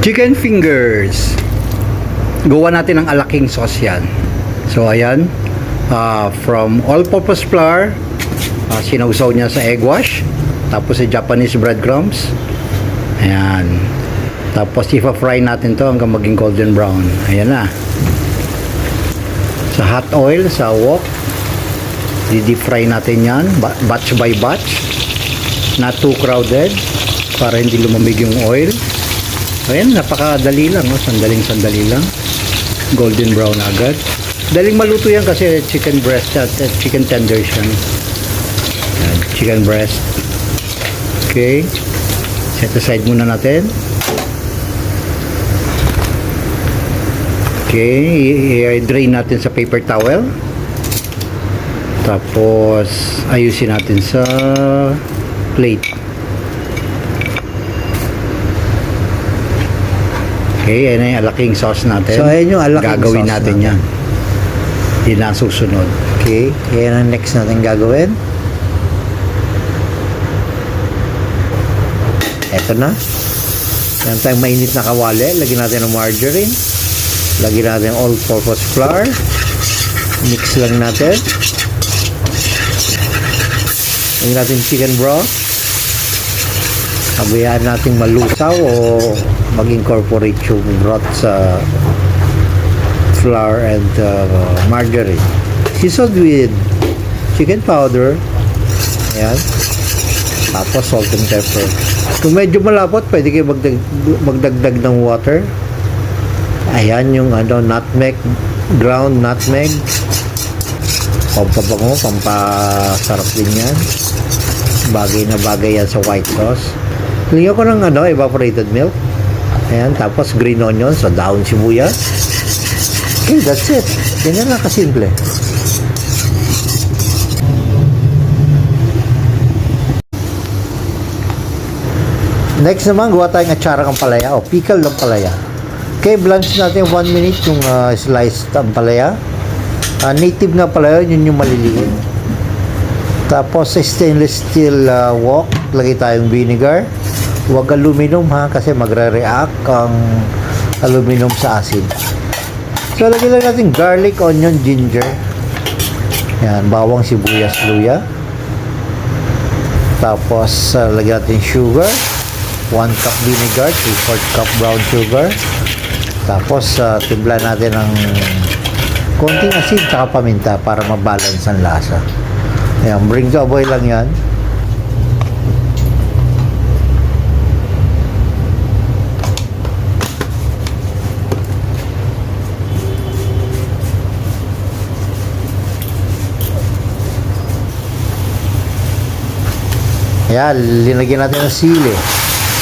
Chicken fingers. Gawa natin ng alaking sauce yan. So ayan, from all-purpose flour, sinausaw niya sa egg wash, tapos sa Japanese breadcrumbs. Ayan. Tapos ipa-fry natin to hanggang maging golden brown. Ayan na. Sa hot oil, sa wok, di-deep fry natin yan, batch by batch. Not too crowded para hindi lumamig yung oil. Ayan, napakadali lang, no? Sandali lang. Golden brown agad. Daling maluto yan kasi chicken breast at chicken tenders yan. Ayan, chicken breast. Okay. Set aside muna natin. Okay, i-drain natin sa paper towel. Tapos ayusin natin sa plate. Okay, ayan na yung alaking sauce natin. So, ayan yung alaking gagawin sauce natin yan. Yun na susunod. Okay, ayan ang next natin gagawin. Eto na. Yan tayong mainit na kawali. Lagyan natin ng margarine. Lagyan natin all-purpose flour. Mix lang natin. Lagyan natin chicken broth. Sabayaan natin malusaw o mag-incorporate yung broth sa flour and margarine. Seasoned with chicken powder. Ayan. Tapos salt and pepper. Kung medyo malapot, pwede kayo magdagdag ng water. Ayan yung nutmeg, ground nutmeg. Pampabango, pampasarap din yan. Bagay na bagay yan sa white sauce. Lagyan ko ng evaporated milk. Ayan, tapos green onion sa dahon sibuyas. Okay, that's it. Yan na kasimple. Next naman, gawa tayong atsarang ampalaya o pickle ng palaya. Okay, blanch natin 1 minute yung sliced ampalaya. Native nga palaya, yun yung maliliit. Tapos sa stainless steel wok, lagay tayong vinegar. Huwag aluminum ha, kasi magre-react ang aluminum sa acid. So, lagyan lang natin garlic, onion, ginger. Yan, bawang, sibuyas, luya. Tapos, lagyan natin sugar. 1 cup vinegar, 3/4 cup brown sugar. Tapos, timpla natin ng konting asin tsaka paminta para mabalance ang lasa. Ayan, bring to a boil lang yan. Ayan, linagyan natin ng sili.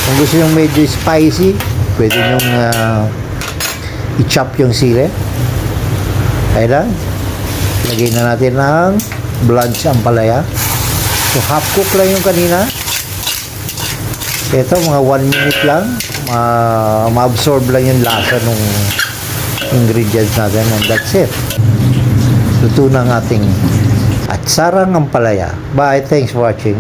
Kung gusto nyo medyo spicy, pwede nyo i-chop yung sili. Ayan, lagyan na natin ng blanch ampalaya. So, half cook lang yung kanina. Ito, mga 1 minute lang. Ma-absorb lang yung lasa ng ingredients natin. And that's it. Luto na ang ating atsarang ampalaya. Bye. Thanks for watching.